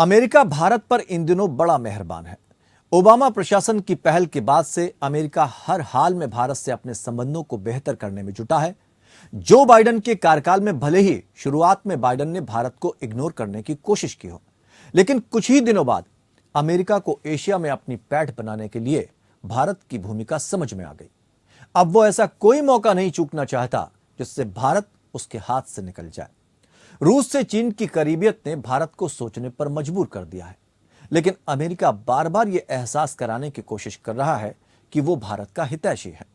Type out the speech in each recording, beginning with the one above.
America Bharat पर इन दिनों बड़ा मेहरबान है। ओबामा प्रशासन की पहल के बाद से अमेरिका हर हाल में भारत से अपने संबंधों को बेहतर करने में जुटा है। जो बाइडेन के कार्यकाल में भले ही शुरुआत में बाइडेन ने भारत को इग्नोर करने की कोशिश की हो, लेकिन कुछ ही दिनों बाद अमेरिका को एशिया में अपनी पैठ बनाने के लिए भारत की भूमिका समझ में आ गई। अब वो ऐसा कोई मौका नहीं चूकना चाहता जिससे भारत उसके हाथ से निकल जाए। रूस से चीन की करीबियत ने भारत को सोचने पर मजबूर कर दिया है, लेकिन अमेरिका बार बार यह एहसास कराने की कोशिश कर रहा है कि वो भारत का हितैषी है।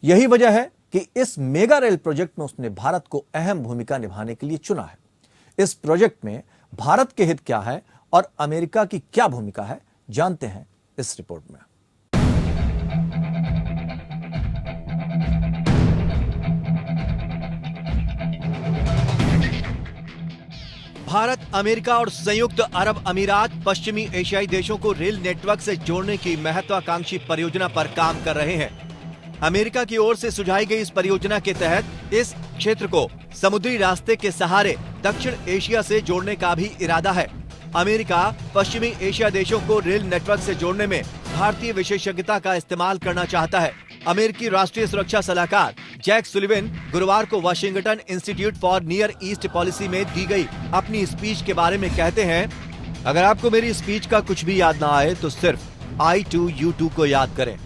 यही वजह है कि इस मेगा रेल प्रोजेक्ट में उसने भारत को अहम भूमिका निभाने के लिए चुना है। इस प्रोजेक्ट में भारत के हित क्या है और अमेरिका की क्या भूमिका है, जानते हैं इस रिपोर्ट में। भारत, अमेरिका और संयुक्त अरब अमीरात पश्चिमी एशियाई देशों को रेल नेटवर्क से जोड़ने की महत्वाकांक्षी परियोजना पर काम कर रहे हैं। अमेरिका की ओर से सुझाई गई इस परियोजना के तहत इस क्षेत्र को समुद्री रास्ते के सहारे दक्षिण एशिया से जोड़ने का भी इरादा है। अमेरिका पश्चिमी एशिया देशों को रेल नेटवर्क से जोड़ने में भारतीय विशेषज्ञता का इस्तेमाल करना चाहता है। अमेरिकी राष्ट्रीय सुरक्षा सलाहकार जैक सुलिवन गुरुवार को Washington institute for near east policy में दी गई अपनी स्पीच के बारे में कहते हैं, अगर आपको मेरी स्पीच का कुछ भी याद ना आए तो सिर्फ I2U2 को याद करें।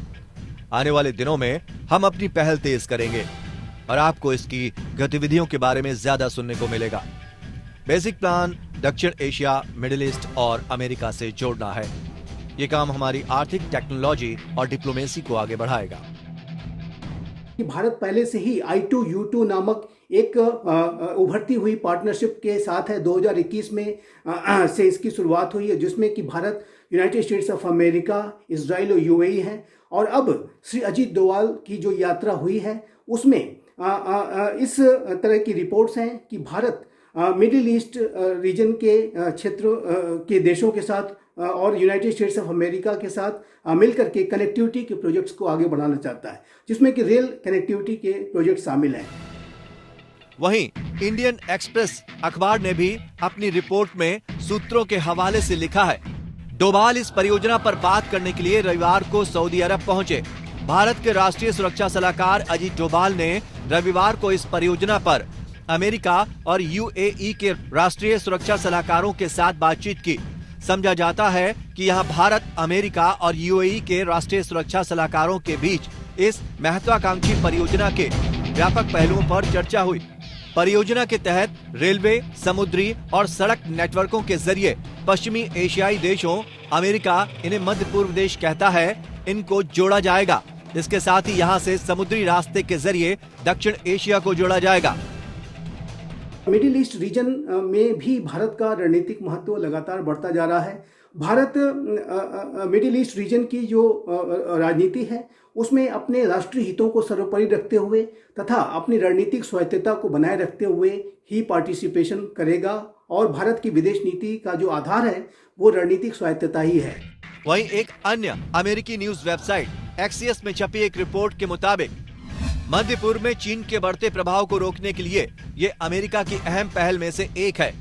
आने वाले दिनों में हम अपनी पहल तेज करेंगे और आपको इसकी गतिविधियों के बारे में ज्यादा सुनने को मिलेगा। बेसिक प्लान दक्षिण एशिया, मिडिल ईस्ट और अमेरिका से जोड़ना है। ये काम हमारी आर्थिक, टेक्नोलॉजी और डिप्लोमेसी को आगे बढ़ाएगा। कि भारत पहले से ही I2U2 नामक एक उभरती हुई पार्टनरशिप के साथ है। 2021 में से इसकी शुरुआत हुई है, जिसमें कि Bharat, United states of America, Israel और UAE है। और अब श्री अजीत डोवाल की जो यात्रा हुई है उसमें इस तरह की रिपोर्ट्स हैं कि भारत मिडिल ईस्ट रीजन के क्षेत्र के देशों के साथ और यूनाइटेड स्टेट्स ऑफ अमेरिका के साथ मिलकर के कनेक्टिविटी के प्रोजेक्ट्स को आगे बढ़ाना चाहता है, जिसमें कि रेल कनेक्टिविटी के प्रोजेक्ट शामिल हैं। वहीं इंडियन एक्सप्रेस अखबार ने भी अपनी रिपोर्ट में सूत्रों के हवाले से लिखा है, डोभाल इस परियोजना पर बात करने के लिए रविवार को सऊदी अरब पहुंचे। भारत के राष्ट्रीय सुरक्षा सलाहकार अजीत डोभाल ने रविवार को इस परियोजना पर अमेरिका और UAE के राष्ट्रीय सुरक्षा सलाहकारों के साथ बातचीत की। समझा जाता है कि यहां भारत, अमेरिका और UAE के राष्ट्रीय सुरक्षा सलाहकारों के बीच इस महत्वाकांक्षी परियोजना के व्यापक पहलुओं पर चर्चा हुई। परियोजना के तहत रेलवे, समुद्री और सड़क नेटवर्कों के जरिए पश्चिमी एशियाई देशों, अमेरिका इन्हें मध्य पूर्व देश कहता है, इनको जोड़ा जाएगा। इसके साथ ही यहाँ से समुद्री रास्ते के जरिए दक्षिण एशिया को जोड़ा जाएगा। मिडिल ईस्ट रीजन में भी भारत का रणनीतिक महत्व लगातार बढ़ता जा रहा है। भारत मिडिल ईस्ट रीजन की जो राजनीति है उसमें अपने राष्ट्रीय हितों को सर्वोपरि रखते हुए तथा अपनी रणनीतिक स्वायत्तता को बनाए रखते हुए ही पार्टिसिपेशन करेगा। और भारत की विदेश नीति का जो आधार है वो रणनीतिक स्वायत्तता ही है। वहीं एक अन्य अमेरिकी न्यूज वेबसाइट एक्सियस में छपी एक रिपोर्ट के मुताबिक मध्य पूर्व में चीन के बढ़ते प्रभाव को रोकने के लिए ये अमेरिका की अहम पहल में से एक है।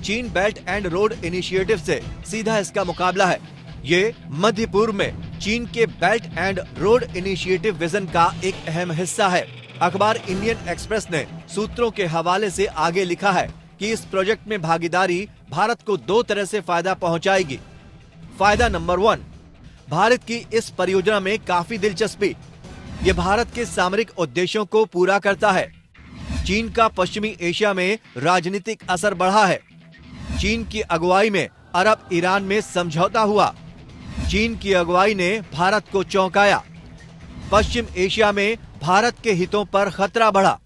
चीन बेल्ट एंड रोड इनिशिएटिव से सीधा इसका मुकाबला है। ये मध्य पूर्व में चीन के belt and road initiative vision का एक अहम हिस्सा है। अखबार इंडियन एक्सप्रेस ने सूत्रों के हवाले से आगे लिखा है कि इस प्रोजेक्ट में भागीदारी भारत को दो तरह से फायदा पहुंचाएगी। फायदा नंबर 1, भारत की इस परियोजना में काफी दिलचस्पी। ये भारत के सामरिक उद्देश्यों को पूरा करता है। चीन का पश्चिमी एशिया में राजनीतिक असर बढ़ा है। चीन की अगुवाई में अरब ईरान में समझौता हुआ। चीन की अगुवाई ने भारत को चौंकाया। पश्चिम एशिया में भारत के हितों पर खतरा बढ़ा।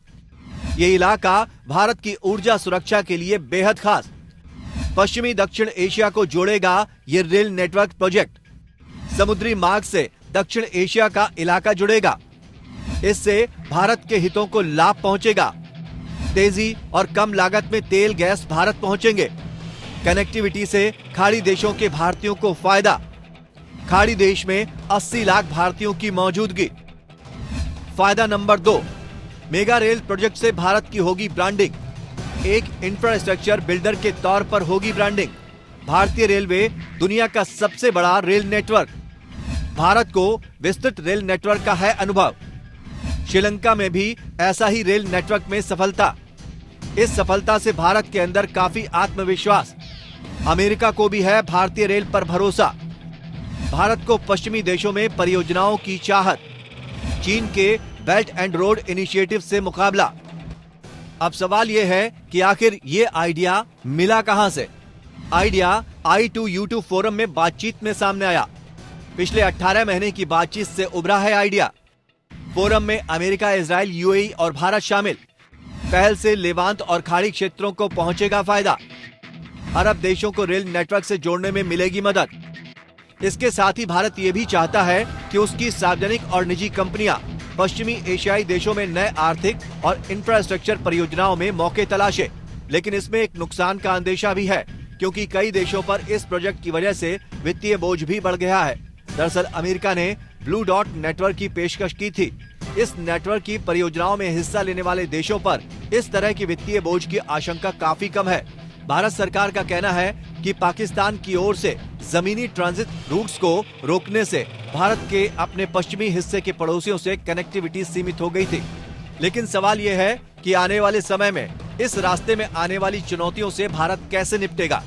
ये इलाका भारत की ऊर्जा सुरक्षा के लिए बेहद खास। पश्चिमी दक्षिण एशिया को जोड़ेगा ये रेल नेटवर्क प्रोजेक्ट। समुद्री मार्ग से दक्षिण एशिया का इलाका जुड़ेगा। इससे भारत के हितों को लाभ पहुंचेगा। तेजी और कम लागत में तेल गैस भारत पहुंचेंगे। कनेक्टिविटी से खाड़ी देशों के भारतीयों को फायदा। खाड़ी देश में 80 लाख भारतीयों की मौजूदगी। फायदा नंबर 2, मेगा रेल प्रोजेक्ट से भारत की होगी ब्रांडिंग। एक इंफ्रास्ट्रक्चर बिल्डर के तौर पर होगी ब्रांडिंग। भारतीय रेलवे दुनिया का सबसे बड़ा रेल नेटवर्क। भारत को विस्तृत रेल नेटवर्क का है अनुभव। श्रीलंका में भी ऐसा ही रेल नेटवर्क में सफलता। इस सफलता से भारत के अंदर काफी आत्मविश्वास। अमेरिका को भी है भारतीय रेल पर भरोसा। भारत को पश्चिमी देशों में परियोजनाओं की चाहत। चीन के बेल्ट एंड रोड इनिशिएटिव से मुकाबला। अब सवाल यह है कि आखिर ये आइडिया मिला कहां से? आइडिया I2U2 फोरम में बातचीत में सामने आया। पिछले 18 महीने की बातचीत से उभरा है आइडिया। फोरम में अमेरिका, इजराइल, यूएई और भारत शामिल। पहल से लेवांत और खाड़ी क्षेत्रों को पहुंचेगा फायदा। अरब देशों को रेल नेटवर्क से जोड़ने में मिलेगी मदद। इसके साथ ही भारत ये भी चाहता है कि उसकी सार्वजनिक और निजी कंपनियां पश्चिमी एशियाई देशों में नए आर्थिक और इंफ्रास्ट्रक्चर परियोजनाओं में मौके तलाशे। लेकिन इसमें एक नुकसान का अंदेशा भी है, क्योंकि कई देशों पर इस प्रोजेक्ट की वजह से वित्तीय बोझ भी बढ़ गया है। दरअसल अमेरिका ने ब्लू डॉट नेटवर्क की पेशकश की थी। इस नेटवर्क की परियोजनाओं में हिस्सा लेने वाले देशों पर इस तरह की वित्तीय बोझ की आशंका काफी कम है। भारत सरकार का कहना है कि पाकिस्तान की ओर से जमीनी ट्रांजिट रूट्स को रोकने से भारत के अपने पश्चिमी हिस्से के पड़ोसियों से कनेक्टिविटी सीमित हो गई थी। लेकिन सवाल यह है कि आने वाले समय में इस रास्ते में आने वाली चुनौतियों से भारत कैसे निपटेगा।